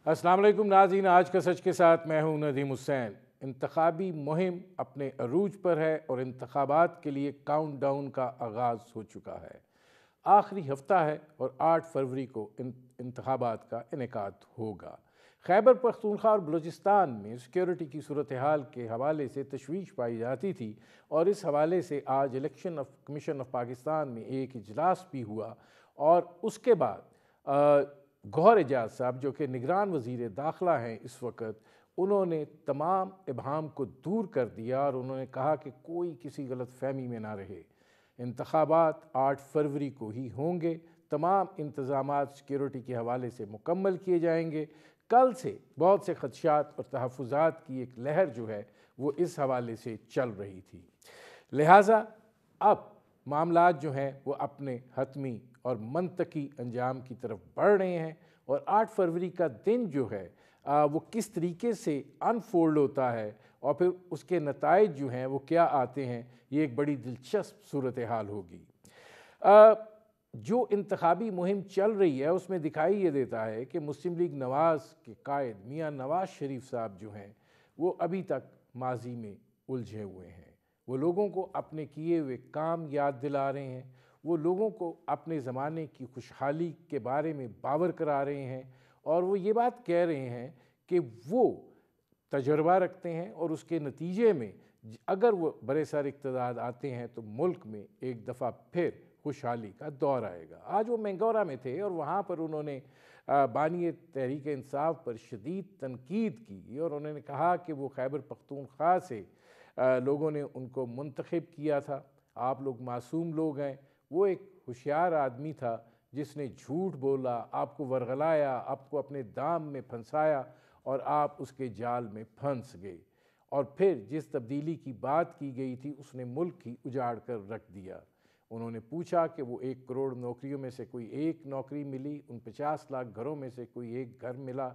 السلام علیکم ناظرین، آج کا سچ کے ساتھ میں ہوں ندیم حسین۔ انتخابی مہم اپنے عروج پر ہے اور انتخابات کے لیے کاؤنٹ ڈاؤن کا آغاز ہو چکا ہے۔ آخری ہفتہ ہے اور 8 فروری کو انتخابات کا انعقاد ہوگا۔ خیبر پختونخوا اور بلوچستان میں سیکیورٹی کی صورتحال کے حوالے سے تشویش پائی جاتی تھی اور اس حوالے سے آج الیکشن کمیشن آف پاکستان میں ایک اجلاس بھی ہوا اور اس کے بعد گوہر اعجاز صاحب جو کہ نگران وزیر داخلہ ہیں اس وقت، انہوں نے تمام ابہام کو دور کر دیا اور انہوں نے کہا کہ کوئی کسی غلط فہمی میں نہ رہے۔ انتخابات 8 فروری کو ہی ہوں گے، تمام انتظامات سیکیورٹی کے حوالے سے مکمل کیے جائیں گے۔ کل سے بہت سے خدشات اور تحفظات کی ایک لہر جو ہے وہ اس حوالے سے چل رہی تھی، لہٰذا اب معاملات جو ہیں وہ اپنے حتمی اور منطقی انجام کی طرف بڑھ رہے ہیں اور 8 فروری کا دن جو ہے وہ کس طریقے سے انفولڈ ہوتا ہے اور پھر اس کے نتائج جو ہیں وہ کیا آتے ہیں، یہ ایک بڑی دلچسپ صورتحال ہوگی۔ جو انتخابی مہم چل رہی ہے اس میں دکھائی یہ دیتا ہے کہ مسلم لیگ نواز کے قائد میاں نواز شریف صاحب جو ہیں وہ ابھی تک ماضی میں الجھے ہوئے ہیں۔ وہ لوگوں کو اپنے کیے ہوئے کام یاد دلا رہے ہیں، وہ لوگوں کو اپنے زمانے کی خوشحالی کے بارے میں باور کرا رہے ہیں اور وہ یہ بات کہہ رہے ہیں کہ وہ تجربہ رکھتے ہیں اور اس کے نتیجے میں اگر وہ برے سر اقتدار آتے ہیں تو ملک میں ایک دفعہ پھر خوشحالی کا دور آئے گا۔ آج وہ مینگورہ میں تھے اور وہاں پر انہوں نے بانی تحریک انصاف پر شدید تنقید کی اور انہوں نے کہا کہ وہ خیبر پختونخوا سے لوگوں نے ان کو منتخب کیا تھا، آپ لوگ معصوم لوگ ہیں۔ وہ ایک ہوشیار آدمی تھا جس نے جھوٹ بولا، آپ کو ورغلایا، آپ کو اپنے دام میں پھنسایا اور آپ اس کے جال میں پھنس گئے اور پھر جس تبدیلی کی بات کی گئی تھی اس نے ملک ہی اجاڑ کر رکھ دیا۔ انہوں نے پوچھا کہ وہ 1 کروڑ نوکریوں میں سے کوئی ایک نوکری ملی، ان 50 لاکھ گھروں میں سے کوئی ایک گھر ملا،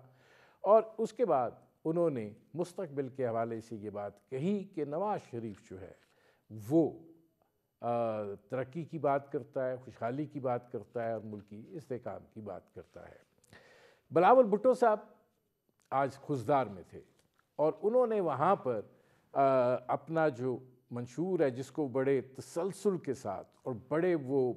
اور اس کے بعد انہوں نے مستقبل کے حوالے سے یہ بات کہی کہ نواز شریف جو ہے وہ ترقی کی بات کرتا ہے، خوشحالی کی بات کرتا ہے اور ملکی استحکام کی بات کرتا ہے۔ بلاول بھٹو صاحب آج خضدار میں تھے اور انہوں نے وہاں پر اپنا جو منشور ہے جس کو بڑے تسلسل کے ساتھ اور بڑے وہ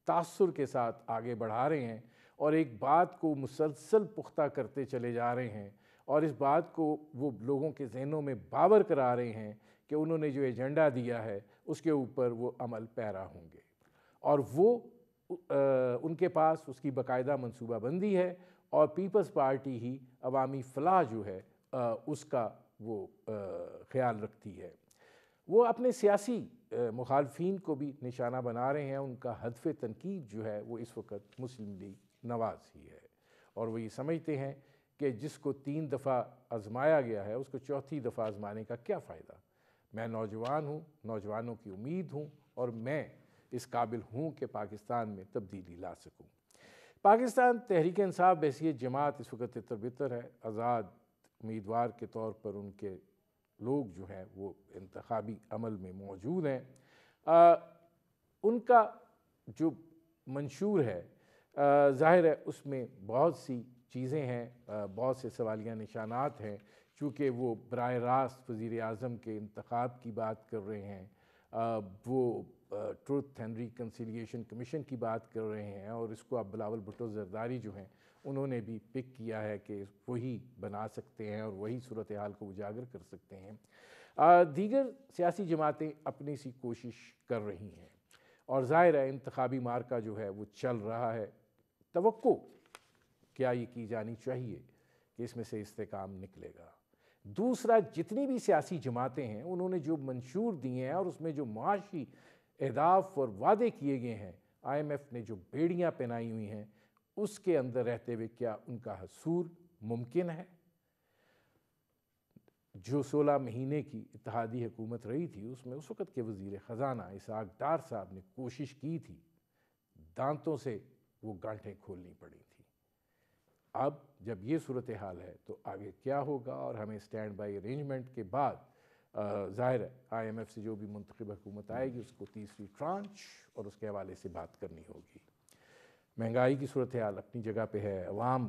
تاثر کے ساتھ آگے بڑھا رہے ہیں اور ایک بات کو مسلسل پختہ کرتے چلے جا رہے ہیں اور اس بات کو وہ لوگوں کے ذہنوں میں باور کرا رہے ہیں کہ انہوں نے جو ایجنڈا دیا ہے اس کے اوپر وہ عمل پیرا ہوں گے اور وہ ان کے پاس اس کی باقاعدہ منصوبہ بندی ہے اور پیپلز پارٹی ہی عوامی فلاح جو ہے اس کا وہ خیال رکھتی ہے۔ وہ اپنے سیاسی مخالفین کو بھی نشانہ بنا رہے ہیں، ان کا ہدف تنقید جو ہے وہ اس وقت مسلم لیگ نواز ہی ہے اور وہ یہ سمجھتے ہیں کہ جس کو 3 دفعہ آزمایا گیا ہے اس کو 4تھی دفعہ آزمانے کا کیا فائدہ۔ میں نوجوان ہوں، نوجوانوں کی امید ہوں اور میں اس قابل ہوں کہ پاکستان میں تبدیلی لا سکوں۔ پاکستان تحریک انصاف بحیثیت جماعت اس وقت تتر بتر ہے، آزاد امیدوار کے طور پر ان کے لوگ جو ہیں وہ انتخابی عمل میں موجود ہیں۔ ان کا جو منشور ہے ظاہر ہے اس میں بہت سی چیزیں ہیں، بہت سے سوالیہ نشانات ہیں، چونکہ وہ براہ راست وزیر اعظم کے انتخاب کی بات کر رہے ہیں، وہ ٹروتھ اینڈ ریکنسیلیشن کمیشن کی بات کر رہے ہیں اور اس کو اب بلاول بھٹو زرداری جو ہیں انہوں نے بھی پک کیا ہے کہ وہی بنا سکتے ہیں اور وہی صورتحال کو اجاگر کر سکتے ہیں۔ دیگر سیاسی جماعتیں اپنی سی کوشش کر رہی ہیں اور ظاہر ہے انتخابی مارکہ جو ہے وہ چل رہا ہے۔ توقع کیا یہ کی جانی چاہیے کہ اس میں سے استحکام نکلے گا۔ دوسرا، جتنی بھی سیاسی جماعتیں ہیں انہوں نے جو منشور دیے ہیں اور اس میں جو معاشی اہداف اور وعدے کیے گئے ہیں، IMF نے جو بیڑیاں پہنائی ہوئی ہیں اس کے اندر رہتے ہوئے کیا ان کا حصول ممکن ہے؟ جو 16 مہینے کی اتحادی حکومت رہی تھی اس میں اس وقت کے وزیر خزانہ اسحاق ڈار صاحب نے کوشش کی تھی، دانتوں سے وہ گانٹھیں کھولنی پڑی تھی۔ اب جب یہ صورتحال ہے تو آگے کیا ہوگا اور ہمیں سٹینڈ بائی ارینجمنٹ کے بعد ظاہر ہے IMF سے جو بھی منتخب حکومت آئے گی اس کو تیسری ٹرانچ اور اس کے حوالے سے بات کرنی ہوگی۔ مہنگائی کی صورتحال اپنی جگہ پہ ہے، عوام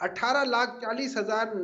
18,40,000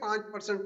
5%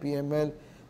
PML।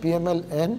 PML-N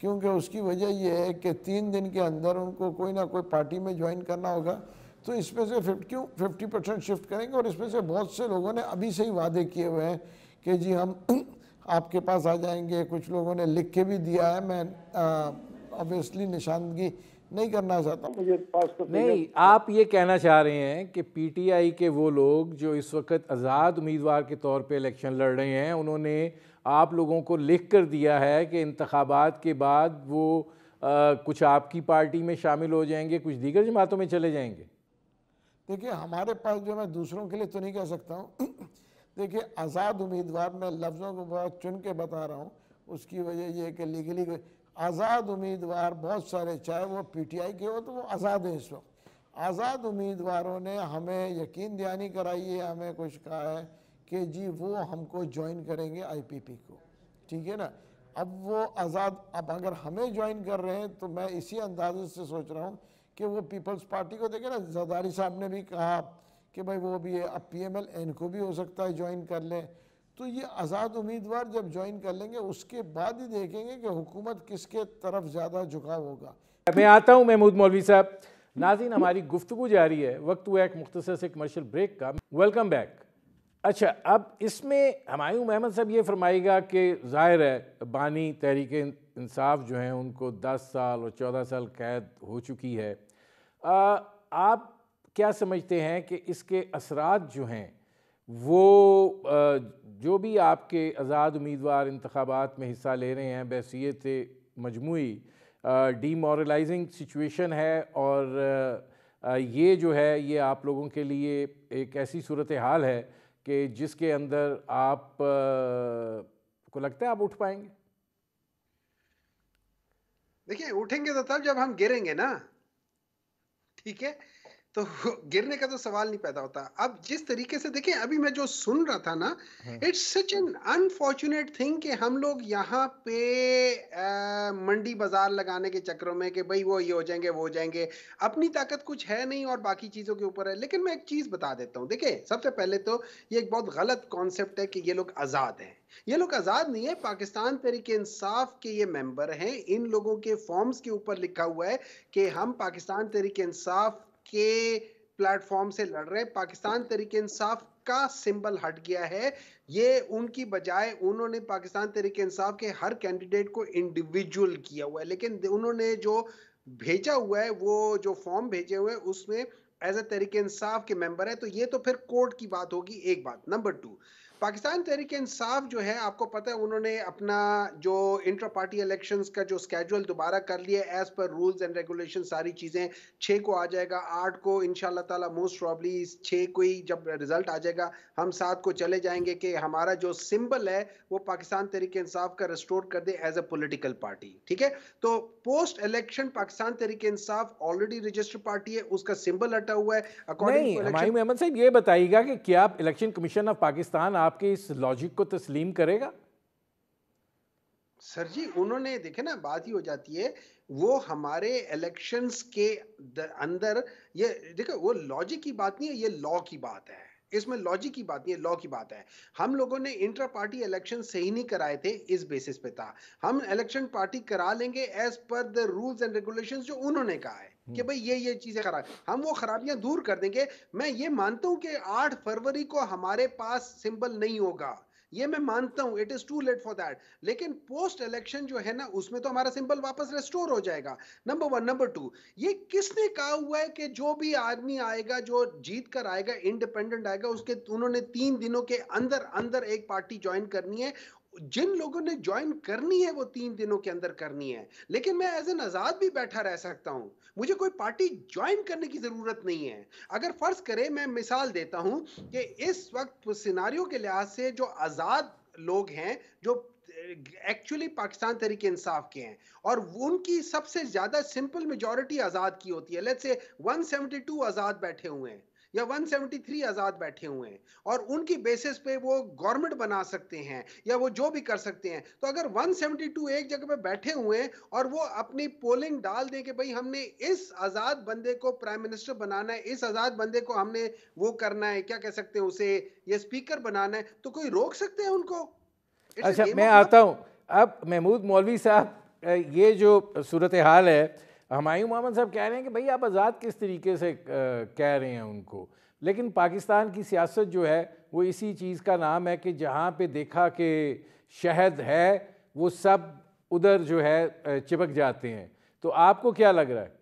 کیونکہ اس کی وجہ یہ ہے کہ 3 دن کے اندر ان کو کوئی نہ کوئی پارٹی میں جوائن کرنا ہوگا، تو اس میں سے 50% شفٹ کریں گے، اور اس میں سے بہت سے لوگوں نے ابھی سے ہی وعدے کیے ہوئے ہیں کہ جی ہم آپ کے پاس آ جائیں گے. کچھ لوگوں نے لکھ کے بھی دیا ہے، میں obviously نشاندگی نہیں کرنا چاہتا ہوں. مجھے پاس تو نہیں، آپ یہ کہنا چاہ رہے ہیں کہ پی ٹی آئی کے وہ لوگ جو اس وقت آزاد امیدوار کے طور پہ الیکشن لڑ رہے ہیں، انہوں نے آپ لوگوں کو لکھ کر دیا ہے کہ انتخابات کے بعد وہ کچھ آپ کی پارٹی میں شامل ہو جائیں گے، کچھ دیگر جماعتوں میں چلے جائیں گے؟ دیکھیے ہمارے پاس جو، میں دوسروں کے لیے تو نہیں کہہ سکتا ہوں، دیکھیے آزاد امیدوار، میں لفظوں کو بہت چن کے بتا رہا ہوں، اس کی وجہ یہ ہے کہ لیگلی آزاد امیدوار بہت سارے، چاہے وہ پی ٹی آئی کے ہو تو وہ آزاد ہیں. اس وقت آزاد امیدواروں نے ہمیں یقین دہانی کرائی ہے، ہمیں کچھ کہا ہے کہ جی وہ ہم کو جوائن کریں گے آئی پی پی کو، ٹھیک ہے نا. اب وہ آزاد، اب اگر ہمیں جوائن کر رہے ہیں تو میں اسی اندازے سے سوچ رہا ہوں کہ وہ پیپلز پارٹی کو، دیکھیں نا زرداری صاحب نے بھی کہا کہ بھائی وہ بھی ہے، اب پی ایم ایل این کو بھی ہو سکتا ہے جوائن کر لیں. تو یہ آزاد امیدوار جب جوائن کر لیں گے اس کے بعد ہی دیکھیں گے کہ حکومت کس کے طرف زیادہ جھکاؤ ہوگا. میں آتا ہوں محمود مولوی صاحب. ناظرین، ہماری گفتگو جاری ہے، وقت ہوا ایک مختصر سے کمرشل بریک کا. Welcome back. اچھا، اب اس میں ہمایوں محمد صاحب یہ فرمائے گا کہ ظاہر ہے بانی تحریک انصاف جو ہیں ان کو 10 سال اور 14 سال قید ہو چکی ہے. آپ کیا سمجھتے ہیں کہ اس کے اثرات جو ہیں وہ جو بھی آپ کے آزاد امیدوار انتخابات میں حصہ لے رہے ہیں بحیثیت مجموعی ڈی مورلائزنگ سچویشن ہے، اور یہ جو ہے یہ آپ لوگوں کے لیے ایک ایسی صورتحال ہے کہ جس کے اندر آپ کو لگتا ہے آپ اٹھ پائیں گے؟ دیکھیں اٹھیں گے تو تب جب ہم گریں گے نا، ٹھیک ہے، تو گرنے کا تو سوال نہیں پیدا ہوتا. اب جس طریقے سے دیکھیں ابھی میں جو سن رہا تھا نا، it's such an unfortunate thing کہ ہم لوگ یہاں پہ منڈی بازار لگانے کے چکروں میں کہ بھئی وہ یہ ہو جائیں گے، وہ ہو جائیں گے، اپنی طاقت کچھ ہے نہیں اور باقی چیزوں کے اوپر ہے. لیکن میں ایک چیز بتا دیتا ہوں، دیکھیں سب سے پہلے تو یہ ایک بہت غلط کانسیپٹ ہے کہ یہ لوگ آزاد ہیں. یہ لوگ آزاد نہیں ہے، پاکستان تحریک انصاف کے یہ ممبر ہیں. ان لوگوں کے فارمز کے اوپر لکھا ہوا ہے کہ ہم پاکستان تحریک انصاف کے پلیٹ فارم سے لڑ رہے. پاکستان تحریک انصاف کا سمبل ہٹ گیا ہے. یہ ان کی بجائے انہوں نے پاکستان تحریک انصاف کے ہر کینڈیڈیٹ کو انڈیویجول کیا ہوا ہے. لیکن انہوں نے جو بھیجا ہوا ہے، وہ جو فارم بھیجے ہوئے ہیں اس میں ایز اے تحریک انصاف کے ممبر ہے. تو یہ تو پھر کورٹ کی بات ہوگی. ایک بات. نمبر 2، پاکستان تحریک انصاف جو ہے آپ کو پتہ ہے انہوں نے اپنا جو انٹرا پارٹی الیکشنز کا جو سکیجول دوبارہ کر لیا ہے as per rules and regulation. ساری چیزیں 6 کو آ جائے گا، 8 کو انشاءاللہ تعالی موسٹ پروبلی 6 کو ہی جب رزلٹ آ جائے گا ہم 7 کو چلے جائیں گے کہ ہمارا جو سمبل ہے وہ پاکستان تحریک انصاف کا ریسٹور کر they as a political party. ٹھیک ہے، تو post election Pakistan Tehreek Insaf already register party ہے، اس کا سمبل ہٹا ہوا ہے. نہیں، ہمایوں محمد صاحب یہ بتائیے گا کہ کیا الیکشن کمیشن آف پاکستان آپ کے اس لاجک کو تسلیم کرے گا؟ سر جی انہوں نے دیکھے نا، بات ہی ہو جاتی ہے وہ ہمارے الیکشنز کے اندر. یہ دیکھو وہ لاجک کی بات نہیں ہے، یہ لا کی بات ہے. اس میں لاجک کی بات نہیں ہے، لا کی بات ہے. ہم لوگوں نے انٹرا پارٹی الیکشن صحیح نہیں کرائے تھے، اس بیسس پہ تھا. ہم الیکشن پارٹی کرا لیں گے as per the rules and regulations جو انہوں نے کہا ہے کہ بھئی یہ چیزیں خراب، ہم وہ خرابیاں دور کر دیں گے. میں یہ مانتا ہوں کہ 8 فروری کو ہمارے پاس سمبل نہیں ہوگا، یہ میں مانتا ہوں، it is too late for that. لیکن پوسٹ الیکشن جو ہے نا اس میں تو ہمارا سمبل واپس ریسٹور ہو جائے گا. نمبر 1. نمبر 2، یہ کس نے کہا ہوا ہے کہ جو بھی آدمی آئے گا، جو جیت کر آئے گا، انڈیپینڈنٹ آئے گا، اس کے انہوں نے 3 دنوں کے اندر ایک پارٹی جوائن کرنی ہے. جن لوگوں نے جوائن کرنی ہے وہ 3 دنوں کے اندر کرنی ہے. لیکن میں ایز این آزاد بھی بیٹھا رہ سکتا ہوں، مجھے کوئی پارٹی جوائن کرنے کی ضرورت نہیں ہے. اگر فرض کرے، میں مثال دیتا ہوں کہ اس وقت سیناریو کے لحاظ سے جو آزاد لوگ ہیں، جو ایکچولی پاکستان تحریک انصاف کے ہیں، اور ان کی سب سے زیادہ سمپل میجورٹی آزاد کی ہوتی ہے. لیٹس سے 172 آزاد بیٹھے ہوئے ہیں یا 173 آزاد بیٹھے ہوئے ہیں، اور ان کی بیسس پہ وہ گورنمنٹ بنا سکتے ہیں یا وہ جو بھی کر سکتے ہیں. تو اگر 172 ایک جگہ پہ بیٹھے ہوئے ہیں اور وہ اپنی پولنگ ڈال دیں کہ بھئی ہم نے اس آزاد بندے کو پرائم منسٹر بنانا ہے، اس آزاد بندے کو ہم نے وہ کرنا ہے، کیا کہہ سکتے ہیں اسے، یہ اسپیکر بنانا ہے، تو کوئی روک سکتے ہیں ان کو؟ اچھا، میں آتا ہوں اب محمود مولوی صاحب. یہ جو صورتحال ہے، ہمایوں محمد صاحب کہہ رہے ہیں کہ بھئی آپ آزاد کس طریقے سے کہہ رہے ہیں ان کو، لیکن پاکستان کی سیاست جو ہے وہ اسی چیز کا نام ہے کہ جہاں پہ دیکھا کہ شہد ہے وہ سب ادھر جو ہے چپک جاتے ہیں. تو آپ کو کیا لگ رہا ہے؟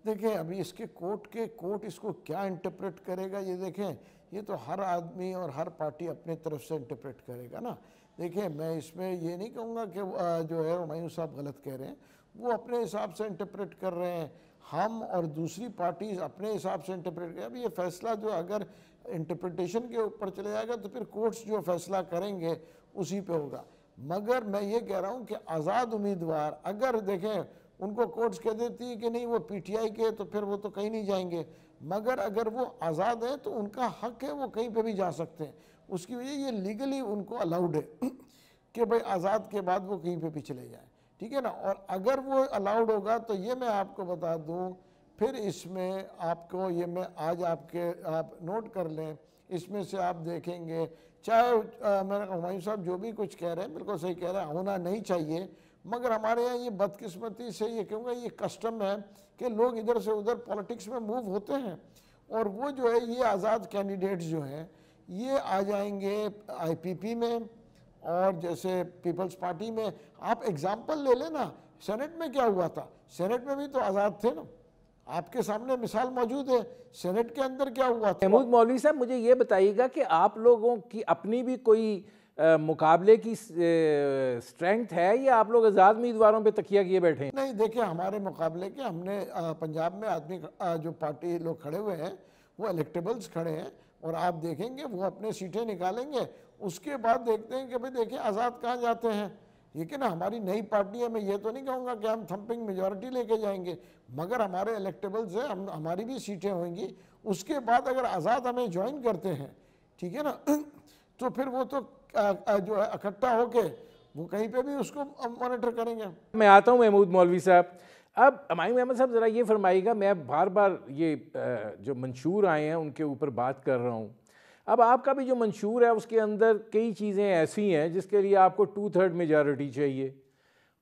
دیکھیں ابھی اس کے کورٹ اس کو کیا انٹرپریٹ کرے گا، یہ دیکھیں یہ تو ہر آدمی اور ہر پارٹی اپنے طرف سے انٹرپریٹ کرے گا نا. دیکھیں میں اس میں یہ نہیں کہوں گا کہ جو ہے ہمایوں صاحب غلط کہہ رہے ہیں، وہ اپنے حساب سے انٹرپریٹ کر رہے ہیں، ہم اور دوسری پارٹیز اپنے حساب سے انٹرپریٹ کریں. اب یہ فیصلہ جو اگر انٹرپریٹیشن کے اوپر چلے جائے گا تو پھر کورٹس جو فیصلہ کریں گے اسی پہ ہوگا. مگر میں یہ کہہ رہا ہوں کہ آزاد امیدوار اگر دیکھیں ان کو کورٹس کہہ دیتی ہے کہ نہیں وہ پی ٹی آئی کے تو پھر وہ تو کہیں نہیں جائیں گے، مگر اگر وہ آزاد ہیں تو ان کا حق ہے وہ کہیں پہ بھی جا سکتے ہیں. اس کی وجہ یہ لیگلی ان کو الاؤڈ ہے کہ بھئی آزاد کے بعد وہ کہیں پہ بھی چلے جائیں، ٹھیک ہے نا. اور اگر وہ الاؤڈ ہوگا تو یہ میں آپ کو بتا دوں پھر اس میں آپ کو یہ میں آج آپ نوٹ کر لیں، اس میں سے آپ دیکھیں گے چاہے میرے ہمایوں صاحب جو بھی کچھ کہہ رہے ہیں بالکل صحیح کہہ رہے ہیں، ہونا نہیں چاہیے، مگر ہمارے یہاں یہ بدقسمتی سے یہ کہوں گا یہ کسٹم ہے کہ لوگ ادھر سے ادھر پالیٹکس میں موو ہوتے ہیں، اور وہ جو ہے یہ آزاد کینڈیڈیٹس جو ہیں یہ آ جائیں گے آئی پی پی میں اور جیسے پیپلز پارٹی میں. آپ ایگزامپل لے لیں نا، سینٹ میں کیا ہوا تھا، سینٹ میں بھی تو آزاد تھے نا، آپ کے سامنے مثال موجود ہے، سینٹ کے اندر کیا ہوا تھا. محمود مولوی صاحب مجھے یہ بتائیے گا کہ آپ لوگوں کی اپنی بھی کوئی مقابلے کی سٹرینگتھ ہے یا آپ لوگ آزاد امیدواروں پہ تکیہ کیے بیٹھے ہیں؟ نہیں دیکھیں ہمارے مقابلے کے ہم نے پنجاب میں آدمی جو پارٹی لوگ کھڑے ہوئے ہیں وہ الیکٹیبلز کھڑے ہیں، اور آپ دیکھیں گے وہ اپنے سیٹیں نکالیں گے. اس کے بعد دیکھتے ہیں کہ بھئی دیکھیں آزاد کہاں جاتے ہیں. لیکن ہماری نئی پارٹی ہے، میں یہ تو نہیں کہوں گا کہ ہم تھمپنگ میجورٹی لے کے جائیں گے، مگر ہمارے الیکٹیبلز ہیں، ہماری بھی سیٹیں ہوئیں گی. اس کے بعد اگر آزاد ہمیں جوائن کرتے ہیں، ٹھیک ہے نا، تو پھر وہ تو جو ہے اکٹھا ہو کے وہ کہیں پہ بھی اس کو مانیٹر کریں گے. میں آتا ہوں محمود مولوی صاحب. اب ہمایوں محمد صاحب ذرا یہ فرمائیے گا، میں بار بار یہ جو منشور آئے ہیں ان کے اوپر بات کر رہا ہوں. اب آپ کا بھی جو منشور ہے اس کے اندر کئی چیزیں ایسی ہیں جس کے لیے آپ کو 2/3 میجارٹی چاہیے،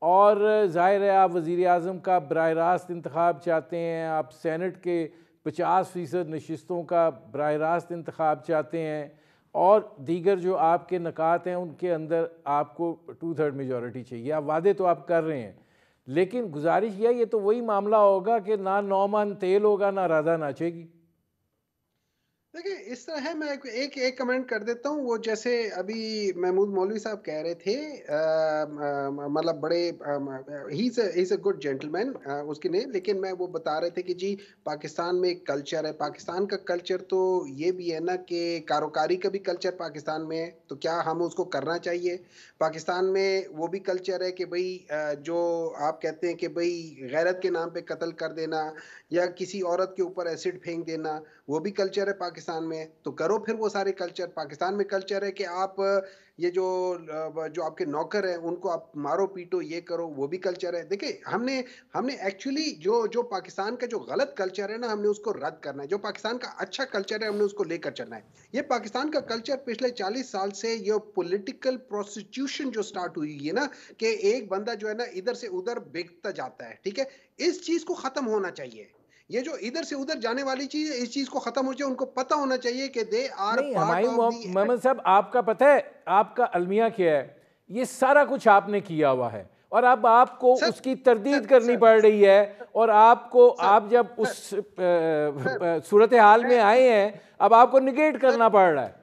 اور ظاہر ہے آپ وزیر اعظم کا براہ راست انتخاب چاہتے ہیں، آپ سینٹ کے 50% نشستوں کا براہ راست انتخاب چاہتے ہیں، اور دیگر جو آپ کے نکات ہیں ان کے اندر آپ کو 2/3 میجارٹی چاہیے. آپ وعدے تو آپ کر رہے ہیں، لیکن گزارش یہ تو وہی معاملہ ہوگا کہ نہ 9 من تیل ہوگا نہ رادہ ناچے گی. دیکھیں اس طرح ہے، میں ایک کمنٹ کر دیتا ہوں. وہ جیسے ابھی محمود مولوی صاحب کہہ رہے تھے، مطلب بڑے ہیز اے گڈ جینٹلمین اس کی نہیں، لیکن میں وہ بتا رہے تھے کہ جی پاکستان میں ایک کلچر ہے. پاکستان کا کلچر تو یہ بھی ہے نا کہ کاروکاری کا بھی کلچر پاکستان میں ہے، تو کیا ہم اس کو کرنا چاہیے؟ پاکستان میں وہ بھی کلچر ہے کہ بھئی جو آپ کہتے ہیں کہ بھئی غیرت کے نام پہ قتل کر دینا یا کسی عورت کے اوپر ایسڈ پھینک دینا، وہ بھی کلچر ہے پاکستان میں. تو کرو پھر وہ سارے کلچر. پاکستان میں کلچر ہے کہ آپ یہ جو آپ کے نوکر ہیں ان کو آپ مارو پیٹو، یہ کرو، وہ بھی کلچر ہے. دیکھیں ہم نے ایکچولی جو پاکستان کا جو غلط کلچر ہے نا، ہم نے اس کو رد کرنا ہے. جو پاکستان کا اچھا کلچر ہے ہم نے اس کو لے کر چلنا ہے. یہ پاکستان کا کلچر پچھلے 40 سال سے یہ پولیٹیکل پروسٹیٹیوشن جو سٹارٹ ہوئی ہے نا، کہ ایک بندہ جو ہے نا ادھر سے ادھر بکتا جاتا ہے، ٹھیک ہے، اس چیز کو ختم ہونا چاہیے. یہ جو ادھر سے ادھر جانے والی چیز ہے، اس چیز کو ختم ہو جائے. ان کو پتہ ہونا چاہیے کہ دے آر نہیں، پارٹ ہمایوں آف دی. محمد صاحب آپ کا پتہ ہے آپ کا المیہ کیا ہے؟ یہ سارا کچھ آپ نے کیا ہوا ہے، اور اب آپ کو اس کی تردید کرنی پڑ رہی ہے، اور آپ جب اس صورتحال میں آئے ہیں اب آپ کو نگیٹ کرنا پڑ رہا ہے.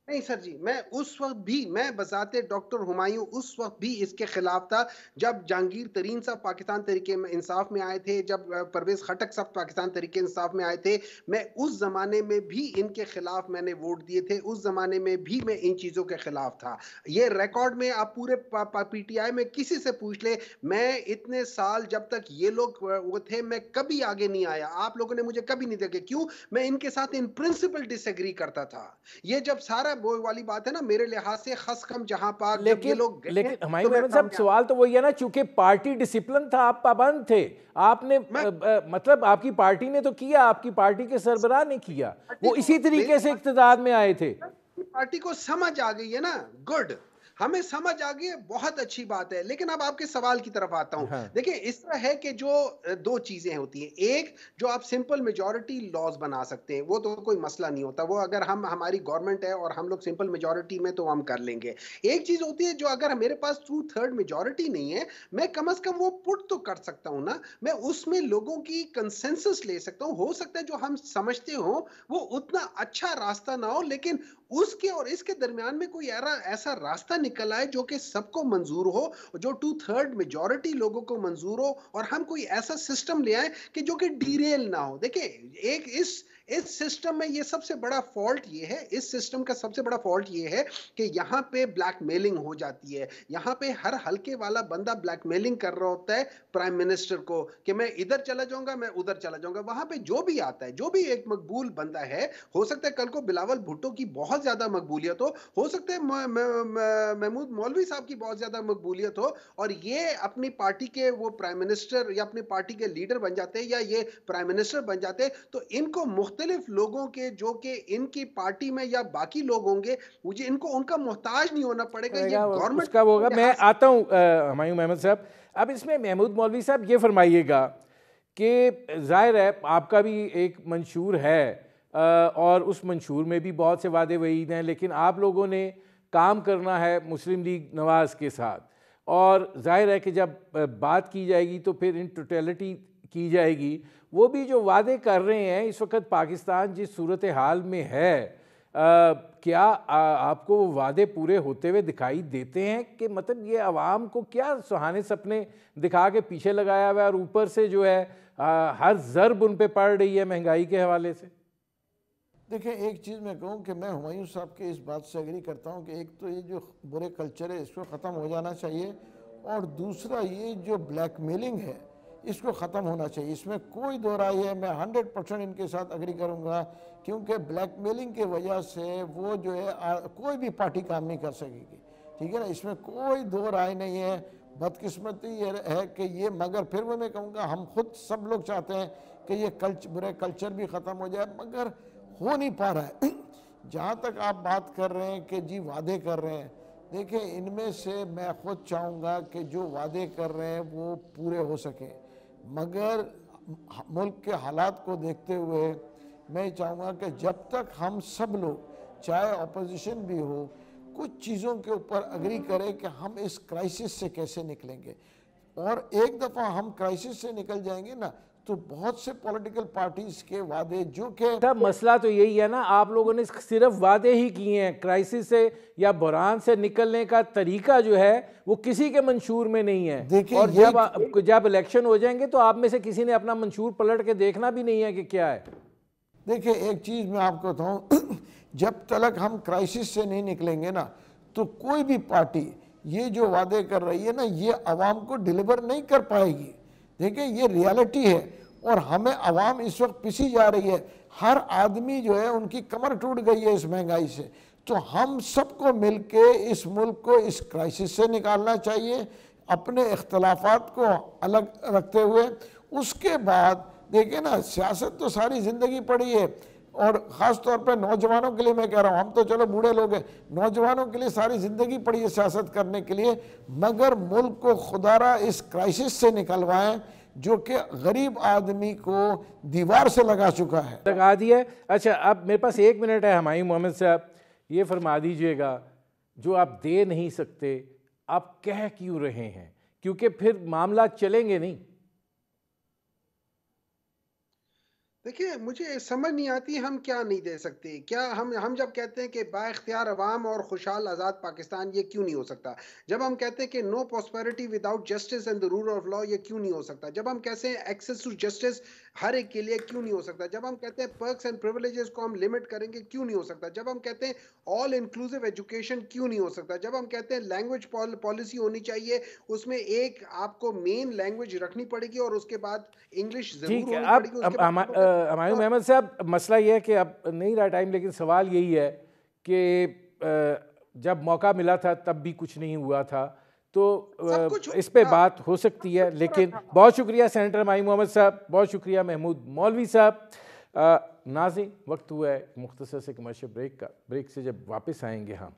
نہیں سر جی، میں اس وقت بھی، میں بذات ڈاکٹر ہمایوں اس وقت بھی اس کے خلاف تھا جب جہانگیر ترین صاحب پاکستان تحریک انصاف میں آئے تھے، جب پرویز خٹک صاحب پاکستان تحریک انصاف میں آئے تھے. میں اس زمانے میں بھی ان کے خلاف میں نے ووٹ دیے تھے، اس زمانے میں بھی میں ان چیزوں کے خلاف تھا. یہ ریکارڈ میں آپ پورے پی ٹی آئی میں کسی سے پوچھ لے، میں اتنے سال جب تک یہ لوگ وہ تھے میں کبھی آگے نہیں آیا. آپ لوگوں نے مجھے کبھی نہیں دیکھا. کیوں؟ میں ان کے ساتھ ان پرنسپل ڈس ایگری کرتا تھا. یہ جب سارا وہ والی بات ہے نا، میرے لحاظ سے خس کم جہاں پاک، جب یہ لوگ گئے. لیکن ہمایوں محمد صاحب سوال تو وہی ہے نا، چونکہ پارٹی ڈسپلن تھا، آپ پابند تھے، آپ نے مطلب آپ کی پارٹی نے تو کیا، آپ کی پارٹی کے سربراہ نے کیا، وہ اسی طریقے سے اقتدار میں آئے تھے. پارٹی کو سمجھ آ گئی ہے نا. گڈ. ہمیں سمجھ آ گئی، بہت اچھی بات ہے، لیکن اب آپ کے سوال کی طرف آتا ہوں. دیکھیں اس طرح ہے کہ جو دو چیزیں ہوتی ہیں، ایک جو آپ سمپل میجورٹی لاز بنا سکتے ہیں، وہ تو کوئی مسئلہ نہیں ہوتا، وہ اگر ہماری گورنمنٹ ہے اور ہم لوگ سمپل میجورٹی میں تو ہم کر لیں گے. ایک چیز ہوتی ہے جو اگر میرے پاس 2/3 میجورٹی نہیں ہے، میں کم از کم وہ پٹ تو کر سکتا ہوں نا، میں اس میں لوگوں کی کنسنسس لے سکتا ہوں. ہو سکتا ہے جو ہم سمجھتے ہوں وہ اتنا اچھا راستہ نہ ہو، لیکن اس کے اور اس کے درمیان میں کوئی ایسا راستہ نکل آئے جو کہ سب کو منظور ہو، جو 2/3 میجورٹی لوگوں کو منظور ہو، اور ہم کوئی ایسا سسٹم لے آئیں کہ جو کہ ڈیریل نہ ہو. دیکھیں ایک اس سسٹم میں یہ سب سے بڑا فالٹ یہ ہے، اس سسٹم کا سب سے بڑا فالٹ یہ ہے کہ یہاں پہ بلیک میلنگ ہو جاتی ہے. یہاں پہ ہر ہلکے والا بندہ بلیک میلنگ کر رہا ہوتا ہے پرائم منسٹر کو کہ میں ادھر چلا جاؤں گا، میں ادھر چلا جاؤں گا. وہاں پہ جو بھی آتا ہے، جو بھی ایک مقبول بندہ ہے، ہو سکتا ہے کل کو بلاول بھٹو کی بہت زیادہ مقبولیت ہو سکتا ہے محمود مولوی صاحب کی بہت زیادہ مقبولیت ہو، اور یہ اپنی پارٹی کے وہ پرائم منسٹر یا اپنی پارٹی کے لیڈر بن جاتے ہیں، یا یہ پرائم منسٹر بن جاتے ہیں. تو ان کو مختلف لوگوں کے جو کہ ان کی پارٹی میں یا باقی لوگ ہوں گے، مجھے ان کا محتاج نہیں ہونا پڑے گا. یہ گورنمنٹ اس کا وہ ہوگا. میں آتا ہوں ہمایوں احمد صاحب. اب اس میں محمود مولوی صاحب یہ فرمائیے گا کہ ظاہر ہے آپ کا بھی ایک منشور ہے اور اس منشور میں بھی بہت سے وعدے وعید ہیں، لیکن آپ لوگوں نے کام کرنا ہے مسلم لیگ نواز کے ساتھ، اور ظاہر ہے کہ جب بات کی جائے گی تو پھر ان ٹوٹیلٹی کی جائے گی. وہ بھی جو وعدے کر رہے ہیں اس وقت پاکستان جس صورتحال میں ہے، کیا آپ کو وہ وعدے پورے ہوتے ہوئے دکھائی دیتے ہیں کہ مطلب یہ عوام کو کیا سہانے سپنے دکھا کے پیچھے لگایا ہوا ہے، اور اوپر سے جو ہے ہر ضرب ان پہ پڑ رہی ہے مہنگائی کے حوالے سے؟ دیکھیں ایک چیز میں کہوں کہ میں ہمایوں صاحب کے اس بات سے اگری کرتا ہوں کہ ایک تو یہ جو برے کلچر ہے اس کو ختم ہو جانا چاہیے، اور دوسرا یہ جو بلیک میلنگ ہے اس کو ختم ہونا چاہیے. اس میں کوئی دو رائے ہے، میں 100% ان کے ساتھ اگری کروں گا، کیونکہ بلیک میلنگ کی وجہ سے وہ جو ہے کوئی بھی پارٹی کام نہیں کر سکے گی. ٹھیک ہے نا، اس میں کوئی دو رائے نہیں ہے. بدقسمتی یہ ہے کہ یہ، مگر پھر وہ میں کہوں گا ہم خود سب لوگ چاہتے ہیں کہ یہ برے کلچر بھی ختم ہو جائے، مگر ہو نہیں پا رہا ہے. جہاں تک آپ بات کر رہے ہیں کہ جی وعدے کر رہے ہیں، دیکھیں ان میں سے میں خود چاہوں گا کہ جو وعدے کر رہے ہیں وہ پورے ہو سکیں، مگر ملک کے حالات کو دیکھتے ہوئے میں چاہوں گا کہ جب تک ہم سب لوگ چاہے اپوزیشن بھی ہو کچھ چیزوں کے اوپر اگری کریں کہ ہم اس کرائسس سے کیسے نکلیں گے. اور ایک دفعہ ہم کرائسس سے نکل جائیں گے نا تو بہت سے پولیٹیکل پارٹیز کے وعدے جو کہ مسئلہ تو یہی ہے نا، آپ لوگوں نے صرف وعدے ہی کیے ہیں، کرائسس سے یا بحران سے نکلنے کا طریقہ جو ہے وہ کسی کے منشور میں نہیں ہے. اور جب الیکشن ہو جائیں گے تو آپ میں سے کسی نے اپنا منشور پلٹ کے دیکھنا بھی نہیں ہے کہ کیا ہے. دیکھیں ایک چیز میں آپ کو بتاؤں، جب تک ہم کرائسس سے نہیں نکلیں گے نا تو کوئی بھی پارٹی یہ جو وعدے کر رہی ہے نا یہ عوام کو ڈیلیور نہیں کر پائے گی. دیکھیں یہ ریالٹی ہے، اور ہمیں عوام اس وقت پسی جا رہی ہے. ہر آدمی جو ہے ان کی کمر ٹوٹ گئی ہے اس مہنگائی سے. تو ہم سب کو مل کے اس ملک کو اس کرائسس سے نکالنا چاہیے، اپنے اختلافات کو الگ رکھتے ہوئے. اس کے بعد دیکھیں نا، سیاست تو ساری زندگی پڑی ہے، اور خاص طور پہ نوجوانوں کے لیے میں کہہ رہا ہوں، ہم تو چلو بوڑھے لوگ ہیں، نوجوانوں کے لیے ساری زندگی پڑی ہے سیاست کرنے کے لیے، مگر ملک کو خدارہ اس کرائسس سے نکلوائیں جو کہ غریب آدمی کو دیوار سے لگا چکا ہے. لگا دیا ہے. اچھا اب میرے پاس 1 منٹ ہے. ہمایوں محمد صاحب یہ فرما دیجئے گا، جو آپ دے نہیں سکتے آپ کہہ کیوں رہے ہیں؟ کیونکہ پھر معاملات چلیں گے نہیں. دیکھیے مجھے سمجھ نہیں آتی ہم کیا نہیں دے سکتے. کیا ہم جب کہتے ہیں کہ با اختیار عوام اور خوشحال آزاد پاکستان، یہ کیوں نہیں ہو سکتا؟ جب ہم کہتے ہیں کہ no prosperity without justice and the rule of law, یہ کیوں نہیں ہو سکتا؟ جب ہم کہتے ہیں ایکسیس ٹو جسٹس ہر ایک کے لیے، کیوں نہیں ہو سکتا؟ جب ہم کہتے ہیں پرکس اینڈ پریویلیجز کو ہم لمٹ کریں گے، کیوں نہیں ہو سکتا؟ جب ہم کہتے ہیں آل انکلوسیو ایجوکیشن، کیوں نہیں ہو سکتا؟ جب ہم کہتے ہیں لینگویج پالیسی ہونی چاہیے، اس میں ایک آپ کو مین لینگویج رکھنی پڑے گی اور اس کے بعد انگلش ضرور ہونی پڑے گی. اس کے بعد ہمایوں محمد صاحب مسئلہ یہ ہے کہ اب نہیں رہا ٹائم، لیکن سوال یہی ہے کہ جب موقع ملا تھا تب بھی کچھ نہیں ہوا تھا، تو اس پہ بات ہو سکتی ہے. لیکن بہت شکریہ سینیٹر ہمایوں محمد صاحب، بہت شکریہ محمود مولوی صاحب. ناظرین وقت ہوا ہے مختصر سے کمرشل بریک کا. بریک سے جب واپس آئیں گے ہم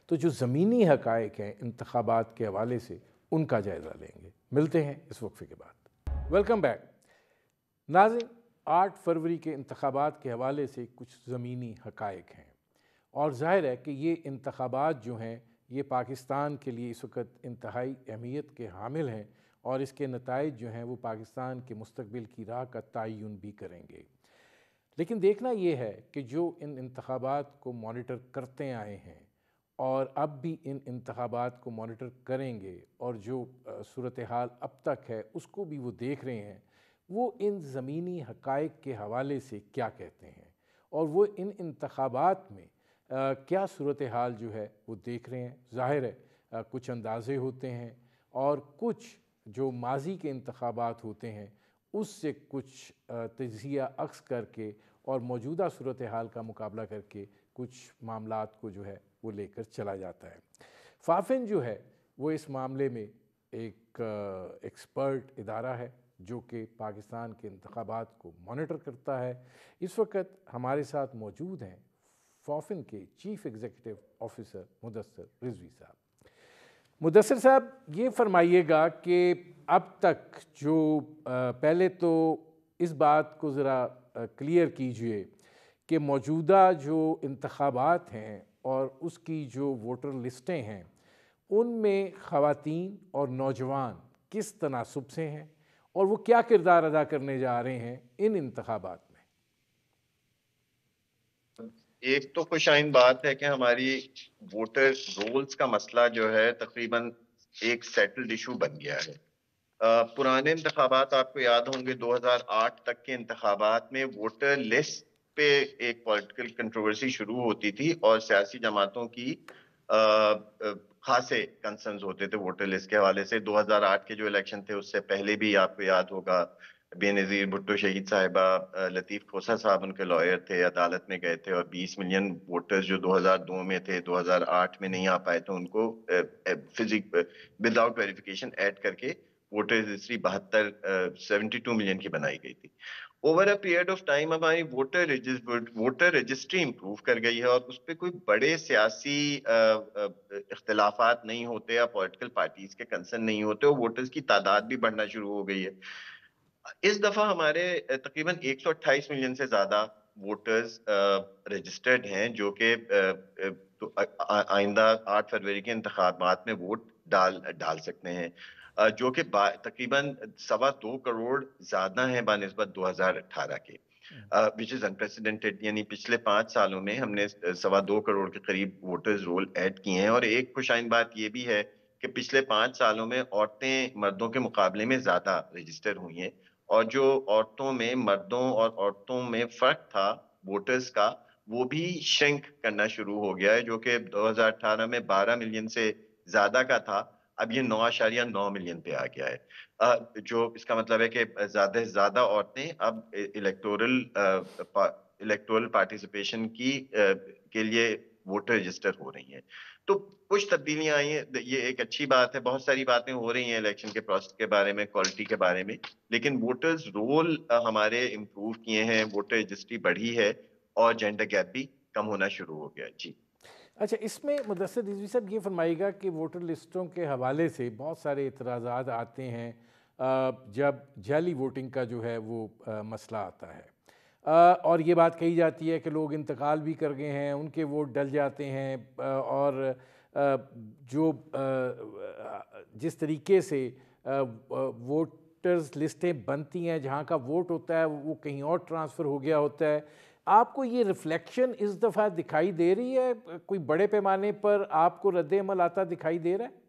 تو جو زمینی حقائق ہیں انتخابات کے حوالے سے ان کا جائزہ لیں گے۔ ملتے ہیں اس وقفے کے بعد۔ Welcome back. ناظرین، 8 فروری کے انتخابات کے حوالے سے کچھ زمینی حقائق ہیں، اور ظاہر ہے کہ یہ انتخابات جو ہیں یہ پاکستان کے لیے اس وقت انتہائی اہمیت کے حامل ہیں، اور اس کے نتائج جو ہیں وہ پاکستان کے مستقبل کی راہ کا تعین بھی کریں گے۔ لیکن دیکھنا یہ ہے کہ جو ان انتخابات کو مانیٹر کرتے آئے ہیں اور اب بھی ان انتخابات کو مانیٹر کریں گے، اور جو صورتحال اب تک ہے اس کو بھی وہ دیکھ رہے ہیں، وہ ان زمینی حقائق کے حوالے سے کیا کہتے ہیں، اور وہ ان انتخابات میں کیا صورتحال جو ہے وہ دیکھ رہے ہیں۔ ظاہر ہے کچھ اندازے ہوتے ہیں، اور کچھ جو ماضی کے انتخابات ہوتے ہیں اس سے کچھ تجزیہ عکس کر کے اور موجودہ صورتحال کا مقابلہ کر کے کچھ معاملات کو جو ہے وہ لے کر چلا جاتا ہے۔ فافن جو ہے وہ اس معاملے میں ایک ایکسپرٹ ادارہ ہے جو کہ پاکستان کے انتخابات کو مانیٹر کرتا ہے۔ اس وقت ہمارے ساتھ موجود ہیں فافن کے chief executive officer Mudassir Rizvi صاحب۔ مدثر صاحب، یہ فرمائیے گا کہ اب تک جو پہلے تو اس بات کو ذرا کلیئر کیجئے کہ موجودہ جو انتخابات ہیں اور اس کی جو ووٹر لسٹیں ہیں ان میں خواتین اور نوجوان کس تناسب سے ہیں، اور وہ کیا کردار ادا کرنے جا رہے ہیں ان انتخابات میں؟ ایک تو خوشائن بات ہے کہ ہماری ووٹر رولز کا مسئلہ جو ہے تقریباً ایک سیٹلڈ ایشو بن گیا ہے۔ پرانے انتخابات آپ کو یاد ہوں گے 2008 تک کے انتخابات میں ووٹر لسٹ پہ ایک پولیٹیکل کنٹروورسی شروع ہوتی تھی، اور سیاسی جماعتوں کی خاصے کنسرنز ہوتے تھے ووٹر لسٹ کے حوالے سے۔ 2008 کے جو الیکشن تھے اس سے پہلے بھی آپ کو یاد ہوگا بے نظیر بھٹو شہید صاحبہ، لطیف کھوسہ صاحب ان کے لائر تھے، عدالت میں گئے تھے، اور 20 ملین ووٹرز جو 2002 میں تھے 2008 میں نہیں آ پائے تھے ان کو ود آؤٹ ویریفیکیشن ایڈ کر کے ووٹر رجسٹری 72 ملین کی بنائی گئی تھی۔ Over a period of time ہماری ووٹر رجسٹری امپروو کر گئی ہے، اور اس پہ کوئی بڑے سیاسی اختلافات نہیں ہوتے یا پولیٹیکل پارٹیز کے کنسرن نہیں ہوتے، اور ووٹرز کی تعداد بھی بڑھنا شروع ہو گئی ہے۔ اس دفعہ ہمارے تقریباً 128 ملین سے زیادہ ووٹرز رجسٹرڈ ہیں جو کہ آئندہ 8 فروری کے انتخابات میں ووٹ ڈال سکتے ہیں، جو کہ تقریباً 2.25 کروڑ زیادہ ہیں بنسبت 2018 کے، which is unprecedented۔ یعنی پچھلے 5 سالوں میں ہم نے 2.25 کروڑ کے قریب ووٹرز رول ایڈ کیے ہیں۔ اور ایک خوشائن بات یہ بھی ہے کہ پچھلے 5 سالوں میں عورتیں مردوں کے مقابلے میں زیادہ رجسٹر ہوئی ہیں، اور جو عورتوں میں مردوں اور عورتوں میں فرق تھا ووٹرز کا وہ بھی شرنک کرنا شروع ہو گیا ہے، جو کہ 2018 میں 12 ملین سے زیادہ کا تھا، اب یہ 9.9 ملین پہ آ گیا ہے، جو اس کا مطلب ہے کہ زیادہ سے زیادہ عورتیں اب الیکٹورل پارٹیسپیشن کے لیے ووٹر رجسٹر ہو رہی ہیں۔ تو کچھ تبدیلیاں آئی ہیں، یہ ایک اچھی بات ہے۔ بہت ساری باتیں ہو رہی ہیں الیکشن کے پروسیس کے بارے میں، کوالٹی کے بارے میں، لیکن ووٹرز رول ہمارے امپروو کیے ہیں، ووٹر رجسٹری بڑھی ہے، اور جینڈر گیپ بھی کم ہونا شروع ہو گیا۔ جی اچھا، اس میں مدثر رضوی صاحب یہ فرمائیے گا کہ ووٹر لسٹوں کے حوالے سے بہت سارے اعتراضات آتے ہیں جب جعلی ووٹنگ کا جو ہے وہ مسئلہ آتا ہے، اور یہ بات کہی جاتی ہے کہ لوگ انتقال بھی کر گئے ہیں، ان کے ووٹ ڈل جاتے ہیں، اور جو جس طریقے سے ووٹرز لسٹیں بنتی ہیں جہاں کا ووٹ ہوتا ہے وہ کہیں اور ٹرانسفر ہو گیا ہوتا ہے، آپ کو یہ ریفلیکشن اس دفعہ دکھائی دے رہی ہے؟ کوئی بڑے پیمانے پر آپ کو رد عمل آتا دکھائی دے رہا ہے؟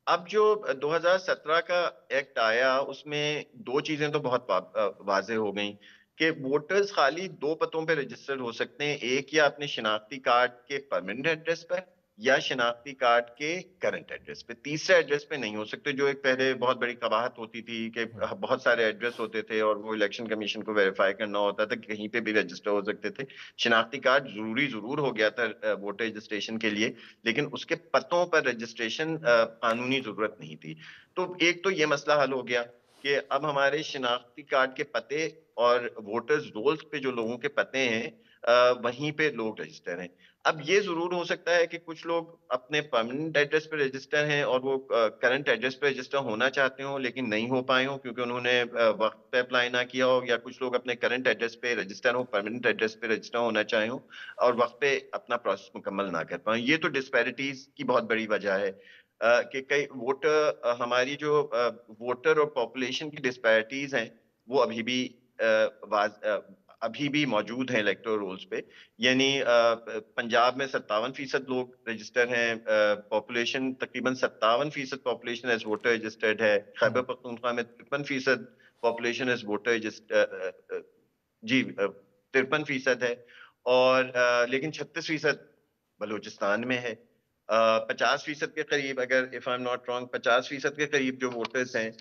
اب جو 2017 کا ایکٹ آیا اس میں 2 چیزیں تو بہت واضح ہو گئیں کہ ووٹرز خالی 2 پتوں پہ رجسٹر ہو سکتے ہیں، ایک یا اپنے شناختی کارڈ کے پرماننٹ ایڈریس پر یا شناختی کارڈ کے کرنٹ ایڈریس پہ، تیسرے ایڈریس پہ نہیں ہو سکتے، جو ایک پہلے بہت بڑی قباحت ہوتی تھی کہ بہت سارے ایڈریس ہوتے تھے اور وہ الیکشن کمیشن کو ویریفائی کرنا ہوتا تھا کہ کہیں پہ بھی رجسٹر ہو سکتے تھے۔ شناختی کارڈ ضرور ہو گیا تھا ووٹر رجسٹریشن کے لیے، لیکن اس کے پتوں پر رجسٹریشن قانونی ضرورت نہیں تھی۔ تو ایک تو یہ مسئلہ حل ہو گیا کہ اب ہمارے شناختی کارڈ کے پتے اور ووٹرز رولز پہ جو لوگوں کے پتے ہیں وہیں پہ لوگ رجسٹر ہیں. اب یہ ضرور ہو سکتا ہے کہ کچھ لوگ اپنے پرماننٹ ایڈریس پہ رجسٹر ہیں اور وہ کرنٹ ایڈریس پہ رجسٹر ہونا چاہتے ہوں لیکن نہیں ہو پائے ہوں کیونکہ انہوں نے وقت پہ اپلائی نہ کیا ہو, یا کچھ لوگ اپنے کرنٹ ایڈریس پہ رجسٹر ہوں, پرماننٹ ایڈریس پہ رجسٹر ہونا چاہیں ہوں اور وقت پہ اپنا پروسیس مکمل نہ کر پائیں. یہ تو ڈسپیرٹیز کی بہت بڑی وجہ ہے کہ کئی ووٹر, ہماری جو ووٹر اور پاپولیشن کی ڈسپیرٹیز ہیں وہ ابھی بھی موجود ہیں الیکٹورل رولز پہ. یعنی پنجاب میں 57% لوگ رجسٹر ہیں, پاپولیشن تقریباً 57% پاپولیشن ایز ووٹر رجسٹرڈ ہے. خیبر پختونخوا میں 53% پاپولیشن ایز ووٹر جی 53% ہے, اور لیکن 36% بلوچستان میں ہے. 50% کے قریب, اگر if I am not wrong 50% کے قریب جو ووٹرز ہیں,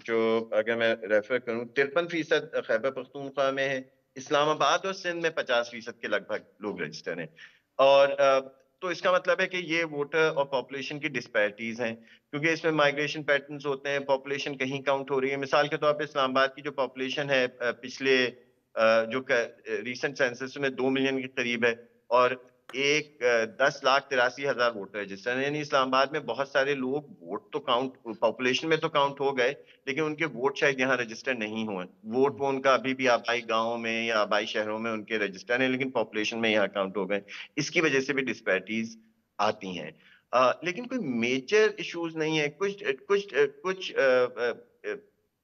جو اگر میں ریفر کروں 53% خیبر پختونخوا میں ہے. اسلام آباد اور سندھ میں 50% کے لگ بھگ لوگ رجسٹر ہیں. اور تو اس کا مطلب ہے کہ یہ ووٹر اور پاپولیشن کی ڈسپیرٹیز ہیں, کیونکہ اس میں مائگریشن پیٹرنز ہوتے ہیں, پاپولیشن کہیں کاؤنٹ ہو رہی ہے. مثال کے طور پہ اسلام آباد کی جو پاپولیشن ہے پچھلے جو ریسنٹ سینسس میں 2 ملین کے قریب ہے, اور 10,83,000 ووٹر رجسٹر ہیں. یعنی اسلام آباد میں بہت سارے لوگ ووٹ تو کاؤنٹ, پاپولیشن میں تو کاؤنٹ ہو گئے, لیکن ان کے ووٹ شاید یہاں رجسٹر نہیں ہوئے. ووٹ وہ ان کا ابھی بھی آبائی گاؤں میں یا آبائی شہروں میں ان کے رجسٹر ہیں, لیکن پاپولیشن میں یہاں کاؤنٹ ہو گئے. اس کی وجہ سے بھی ڈسپیرٹیز آتی ہیں, لیکن کوئی میجر ایشوز نہیں ہے. کچھ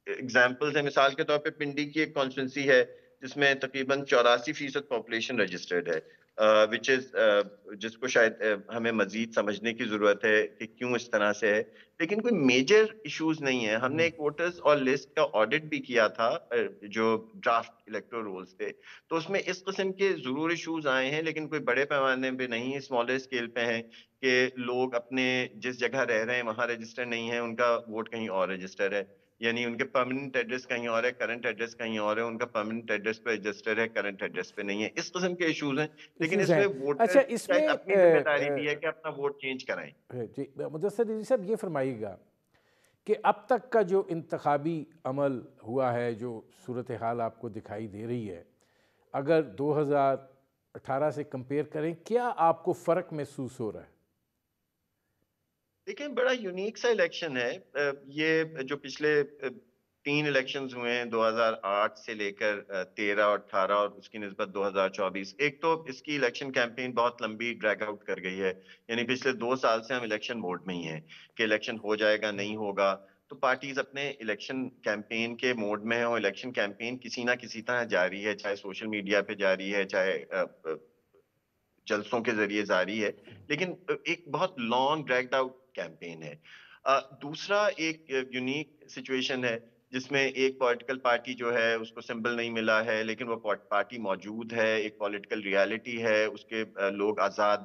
ایگزامپلز ہیں. مثال کے طور پہ پنڈی کی ایک کانسٹیٹوئنسی ہے جس میں تقریباً 84% پاپولیشن رجسٹرڈ ہے, جس کو شاید ہمیں مزید سمجھنے کی ضرورت ہے کہ کیوں اس طرح سے ہے, لیکن کوئی میجر ایشوز نہیں ہے. ہم نے ایک ووٹرز اور لسٹ کا آڈٹ بھی کیا تھا جو ڈرافٹ الیکٹورل رولز تھے, تو اس میں اس قسم کے ضرور ایشوز آئے ہیں, لیکن کوئی بڑے پیمانے پہ نہیں, اسمالر اسکیل پہ ہیں کہ لوگ اپنے جس جگہ رہ رہے ہیں وہاں رجسٹر نہیں ہے, ان کا ووٹ کہیں اور رجسٹر ہے. یعنی ان کے پرماننٹ ایڈریس کہیں اور ہے, کرنٹ ایڈریس کہیں اور ہے, ان کا پرماننٹ ایڈریس پہ رجسٹر ہے, کرنٹ ایڈریس پہ نہیں ہے. اس قسم کے ایشوز ہیں, لیکن اس میں اچھا, ووٹر اس شاید میں اپنی ذمہ داری بھی ہے کہ اپنا ووٹ چینج کرائیں. جی مدثر رضوی صاحب, یہ فرمائیے گا کہ اب تک کا جو انتخابی عمل ہوا ہے, جو صورتحال آپ کو دکھائی دے رہی ہے, اگر 2018 سے کمپیئر کریں, کیا آپ کو فرق محسوس ہو رہا ہے؟ دیکھیں, بڑا یونیک سا الیکشن ہے یہ, جو پچھلے 3 الیکشنز ہوئے ہیں 2008 سے لے کر 13 اور 18 اور اس کی نسبت 2024. ایک تو اس کی الیکشن کیمپین بہت لمبی ڈریگ آؤٹ کر گئی ہے. یعنی پچھلے 2 سال سے ہم الیکشن موڈ میں ہی ہیں کہ الیکشن ہو جائے گا نہیں ہوگا, تو پارٹیز اپنے الیکشن کیمپین کے موڈ میں ہیں, اور الیکشن کیمپین کسی نہ کسی طرح جاری ہے, چاہے سوشل میڈیا پہ جاری ہے, چاہے جلسوں کے ذریعے جاری ہے, لیکن ایک بہت لانگ ڈریگڈ آؤٹ کیمپین ہے. دوسرا ایک یونیک سچویشن ہے جس میں ایک پولیٹیکل پارٹی جو ہے اس کو سمبل نہیں ملا ہے, لیکن وہ پارٹی موجود ہے, ایک پولیٹیکل ریالٹی ہے, اس کے لوگ آزاد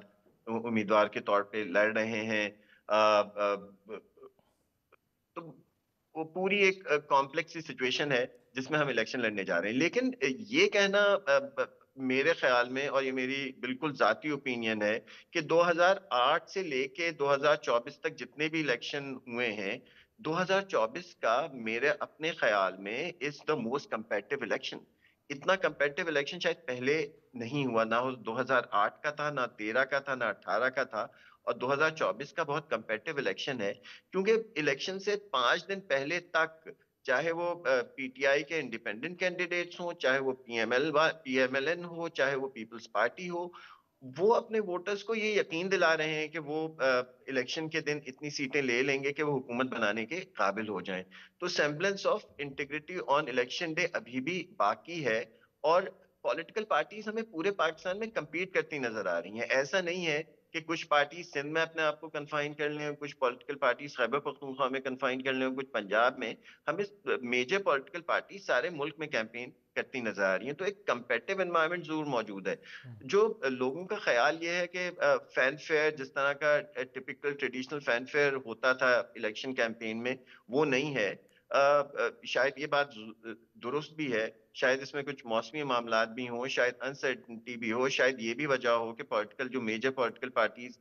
امیدوار کے طور پہ لڑ رہے ہیں. تو وہ پوری ایک کمپلیکس سچویشن ہے جس میں ہم الیکشن لڑنے جا رہے ہیں. لیکن یہ کہنا میرے خیال میں, اور یہ میری بالکل ذاتی اوپینین ہے, کہ 2008 سے لے کے 2024 تک جتنے بھی الیکشن ہوئے ہیں, 2024 کا میرے اپنے خیال میں از دا موسٹ کمپیٹیو الیکشن. اتنا کمپیٹیو الیکشن شاید پہلے نہیں ہوا, نہ 2008 کا تھا, نہ 13 کا تھا, نہ 18 کا تھا, اور 2024 کا بہت کمپیٹیو الیکشن ہے. کیونکہ الیکشن سے 5 دن پہلے تک, چاہے وہ پی ٹی آئی کے انڈیپینڈنٹ کینڈیڈیٹس ہوں, چاہے وہ پی ایم ایل این ہو, چاہے وہ پیپلز پارٹی ہو, وہ اپنے ووٹرز کو یہ یقین دلا رہے ہیں کہ وہ الیکشن کے دن اتنی سیٹیں لے لیں گے کہ وہ حکومت بنانے کے قابل ہو جائیں. تو semblance of integrity on election day ابھی بھی باقی ہے, اور پولیٹیکل پارٹیز ہمیں پورے پاکستان میں کمپیٹ کرتی نظر آ رہی ہیں. ایسا نہیں ہے کہ کچھ پارٹیز سندھ میں اپنے آپ کو کنفائن کر لیں, کچھ پولیٹیکل پارٹیز خیبر پختونخوا میں کنفائن کر لیں, کچھ پنجاب میں. ہمیں میجر پولیٹیکل پارٹیز سارے ملک میں کیمپین کرتی نظر آ رہی ہیں. تو ایک کمپیٹیو انوائرمنٹ ضرور موجود ہے. جو لوگوں کا خیال یہ ہے کہ فین فیئر, جس طرح کا ٹپیکل ٹریڈیشنل فین فیئر ہوتا تھا الیکشن کیمپین میں, وہ نہیں ہے. شاید یہ بات درست بھی ہے, شاید اس میں کچھ موسمی معاملات بھی ہوں, شاید انسرٹنٹی بھی ہو, شاید یہ بھی وجہ ہو کہ پولیٹیکل جو میجر پولیٹیکل پارٹیز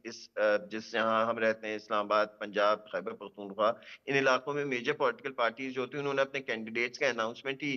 جس یہاں ہم رہتے ہیں, اسلام آباد, پنجاب, خیبر پختونخوا, ان علاقوں میں میجر پولیٹیکل پارٹیز جو ہوتی ہیں, انہوں نے اپنے کینڈیڈیٹس کا اناؤنسمنٹ ہی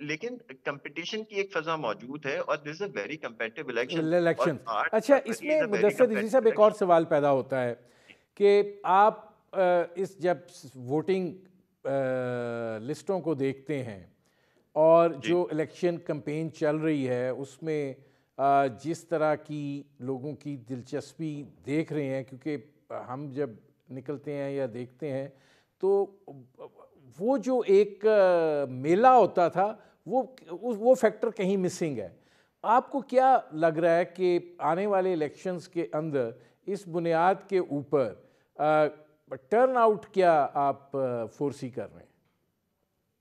لیکن کمپٹیشن کی ایک فضا موجود ہے اور this a very competitive election. Election. اچھا اس میں مدثر رضوی صاحب ایک اور سوال پیدا ہوتا ہے کہ آپ اس جب ووٹنگ لسٹوں کو دیکھتے ہیں اور جو الیکشن کمپین چل رہی ہے اس میں جس طرح کی لوگوں کی دلچسپی دیکھ رہے ہیں، کیونکہ ہم جب نکلتے ہیں یا دیکھتے ہیں تو وہ جو ایک میلہ ہوتا تھا وہ فیکٹر کہیں مسنگ ہے. آپ کو کیا لگ رہا ہے کہ آنے والے الیکشنز کے اندر اس بنیاد کے اوپر ٹرن آؤٹ کیا آپ فورسی کر رہے ہیں؟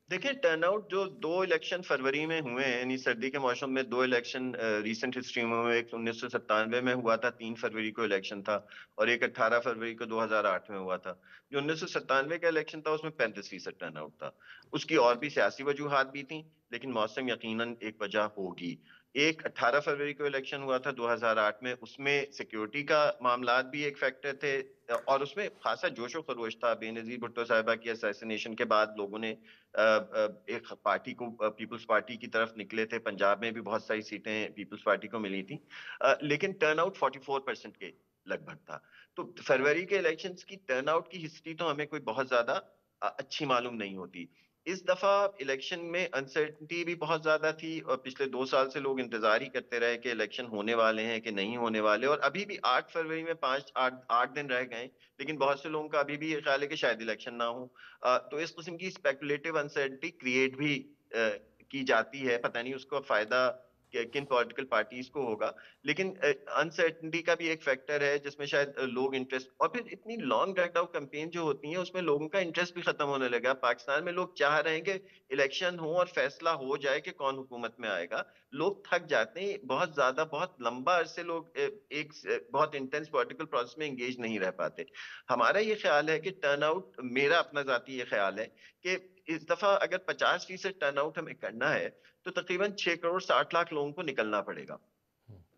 دیکھیں ٹرن آؤٹ جو 2 الیکشن فروری میں ہوئے ہیں، یعنی سردی کے موسم میں 2 الیکشن ریسنٹ ہسٹری میں ہوئے، ایک 1997 میں ہوا تھا، 3 فروری کو الیکشن تھا، اور ایک 18 فروری کو 2008 میں ہوا تھا. جو 1997 کا الیکشن تھا اس میں 35% ٹرن آؤٹ تھا. اس کی اور بھی سیاسی وجوہات بھی تھیں لیکن موسم یقیناً ایک وجہ ہوگی. ایک 18 فروری کو الیکشن ہوا تھا 2008 میں، اس میں سیکیورٹی کا معاملات بھی ایک فیکٹر تھے اور اس میں خاصا جوش و خروش تھا. بے نظیر بھٹو صاحبہ کی اسیسینیشن کے بعد لوگوں نے ایک پارٹی کو پیپلز پارٹی کی طرف نکلے تھے. پنجاب میں بھی بہت ساری سیٹیں پیپلز پارٹی کو ملی تھیں، لیکن ٹرن آؤٹ 44% کے لگ بھگ تھا. تو فروری کے الیکشنز کی ٹرن آؤٹ کی ہسٹری تو ہمیں کوئی بہت زیادہ اچھی معلوم نہیں ہوتی. اس دفعہ الیکشن میں انسرٹنٹی بھی بہت زیادہ تھی اور پچھلے 2 سال سے لوگ انتظار ہی کرتے رہے کہ الیکشن ہونے والے ہیں کہ نہیں ہونے والے، اور ابھی بھی 8 فروری میں 8 دن رہ گئے، لیکن بہت سے لوگوں کا ابھی بھی یہ خیال ہے کہ شاید الیکشن نہ ہو. تو اس قسم کی اسپیکولیٹو انسرٹنٹی کریٹ بھی کی جاتی ہے. پتہ نہیں اس کو فائدہ کن پولیٹیکل پارٹیز کو ہوگا، لیکن انسرٹنٹی کا بھی ایک فیکٹر ہے جس میں شاید لوگ انٹرسٹ، اور پھر اتنی لانگ ڈریگڈ آؤٹ کمپین جو ہوتی ہیں اس میں لوگوں کا انٹرسٹ بھی ختم ہونے لگا. پاکستان میں لوگ چاہ رہے ہیں کہ الیکشن ہو اور فیصلہ ہو جائے کہ کون حکومت میں آئے گا. لوگ تھک جاتے ہیں بہت زیادہ، بہت لمبا عرصے لوگ ایک بہت انٹینس پولیٹیکل پروسیس میں انگیج نہیں رہ پاتے. ہمارا یہ خیال ہے کہ ٹرن آؤٹ، میرا اپنا ذاتی یہ خیال ہے کہ اس دفعہ اگر 50% ٹرن آؤٹ ہمیں کرنا ہے تو تقریباً 6 کروڑ 60 لاکھ لوگوں کو نکلنا پڑے گا.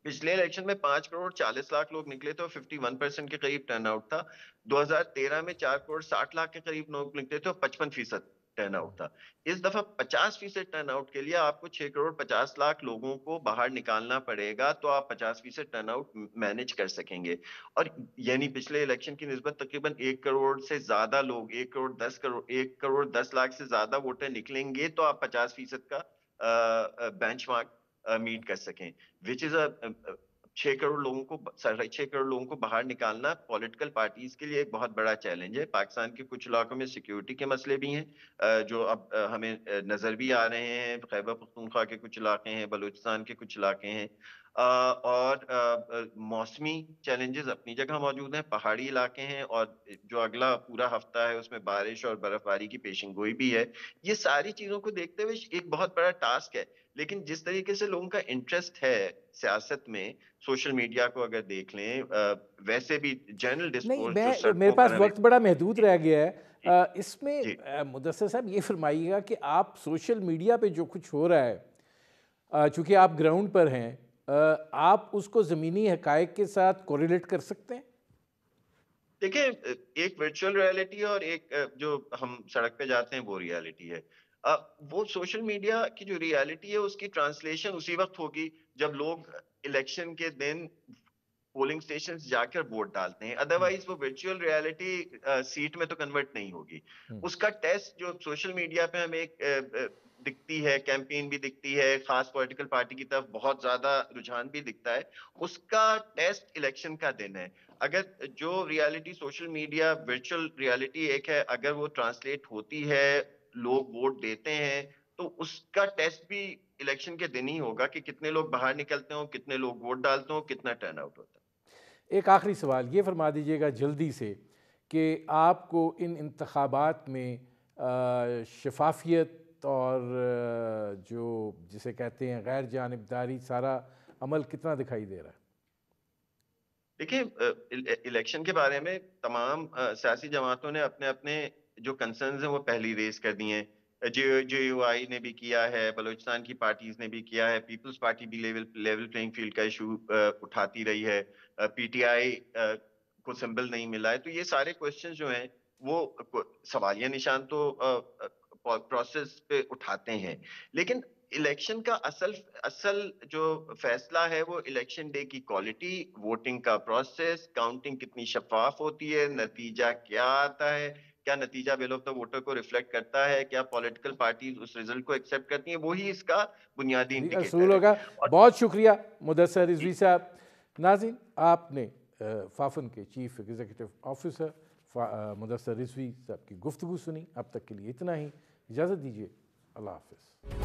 پچھلے الیکشن میں 5 کروڑ 40 لاکھ لوگ نکلے تھے اور 51% کے قریب ٹرن آؤٹ تھا. 2013 میں 4 کروڑ 60 لاکھ کے قریب لوگ نکلے تھے اور 55% ٹرن آؤٹ تھا. اس دفعہ 50% ٹرن آؤٹ کے لیے آپ کو 6 کروڑ 50 لاکھ لوگوں کو باہر نکالنا پڑے گا تو آپ 50% ٹرن آؤٹ مینج کر سکیں گے. اور یعنی پچھلے الیکشن کی نسبت تقریباً 1 کروڑ سے زیادہ لوگ، 1 کروڑ 10 لاکھ سے زیادہ ووٹر نکلیں گے تو آپ 50% کا بینچ مارک میٹ کر سکیں. وچ از 6 کروڑ لوگوں کو 6 کروڑ لوگوں کو باہر نکالنا پولیٹیکل پارٹیز کے لیے ایک بہت بڑا چیلنج ہے. پاکستان کے کچھ علاقوں میں سیکیورٹی کے مسئلے بھی ہیں جو اب ہمیں نظر بھی آ رہے ہیں. خیبر پختونخوا کے کچھ علاقے ہیں، بلوچستان کے کچھ علاقے ہیں، اور موسمی چیلنجز اپنی جگہ موجود ہیں. پہاڑی علاقے ہیں اور جو اگلا پورا ہفتہ ہے اس میں بارش اور برف باری کی پیشن گوئی بھی ہے. یہ ساری چیزوں کو دیکھتے ہوئے ایک بہت بڑا ٹاسک ہے. لیکن جس طریقے سے لوگوں کا انٹرسٹ ہے سیاست میں، سوشل میڈیا کو اگر دیکھ لیں، ویسے بھی جنرل ڈسکورس جو سڑکوں پر، میرے پاس وقت بڑا محدود رہ گیا ہے، اس میں مدثر صاحب یہ فرمائیے گا کہ آپ سوشل میڈیا پہ جو کچھ ہو رہا ہے، چونکہ آپ گراؤنڈ پر ہیں، آپ اس کو زمینی حقائق کے ساتھ کوریلیٹ کر سکتے ہیں؟ دیکھیں ایک ورچوئل ریالٹی اور ایک جو ہم سڑک پہ جاتے ہیں وہ ریالٹی ہے. وہ سوشل میڈیا کی جو ریالٹی ہے اس کی ٹرانسلیشن اسی وقت ہوگی جب لوگ الیکشن کے دن پولنگ سٹیشنز جا کر ووٹ ڈالتے ہیں. ادروائز وہ ورچوئل ریالٹی سیٹ میں تو کنورٹ نہیں ہوگی. اس کا ٹیسٹ جو سوشل میڈیا پہ ہمیں ایک دکھتی ہے، کیمپین بھی دکھتی ہے، خاص پولیٹیکل پارٹی کی طرف بہت زیادہ رجحان بھی دکھتا ہے، اس کا ٹیسٹ الیکشن کا دن ہے. اگر جو reality social media virtual reality ایک ہے، اگر وہ ٹرانسلیٹ ہوتی ہے، لوگ ووٹ دیتے ہیں، تو اس کا ٹیسٹ بھی الیکشن کے دن ہی ہوگا کہ کتنے لوگ باہر نکلتے ہوں، کتنے لوگ ووٹ ڈالتے ہوں، کتنا ٹرن آؤٹ ہوتا ہے. ایک آخری سوال یہ فرما دیجئے گا جلدی سے کہ آپ کو ان انتخابات میں شفافیت اور جو جسے کہتے ہیں غیر جانبداری سارا عمل کتنا دکھائی دے رہا ہے؟ دیکھیں الیکشن کے بارے میں تمام سیاسی جماعتوں نے اپنے اپنے جو کنسرنز ہیں وہ پہلی ریز کر دی ہیں. جے یو آئی نے بھی کیا ہے، بلوچستان کی پارٹیز نے بھی کیا ہے، پیپلز پارٹی بھی لیول پلینگ فیلڈ کا ایشو اٹھاتی رہی ہے، پی ٹی آئی کو سمبل نہیں ملا ہے. تو یہ سارے کوسچن جو ہیں وہ سوالیہ نشان تو پروسیس پہ اٹھاتے ہیں، لیکن الیکشن کا اصل جو فیصلہ ہے وہ الیکشن ڈے کی کوالٹی، ووٹنگ کا پروسیس، کاؤنٹنگ کتنی شفاف ہوتی ہے، نتیجہ کیا آتا ہے، کیا نتیجہ ویل آف دا ووٹر کو ریفلیکٹ کرتا ہے، کیا پولیٹیکل پارٹیز اس ریزلٹ کو ایکسیپٹ کرتی ہیں، وہی اس کا بنیادی اصول انڈیکیٹر ہوگا. ہے. بہت شکریہ مدثر رضوی صاحب. ناظرین، آپ نے فافن کے chief executive officer Mudassir Rizvi صاحب کی گفتگو سنی. اب تک کے لیے اتنا ہی. اجازت دیجیے. اللہ حافظ.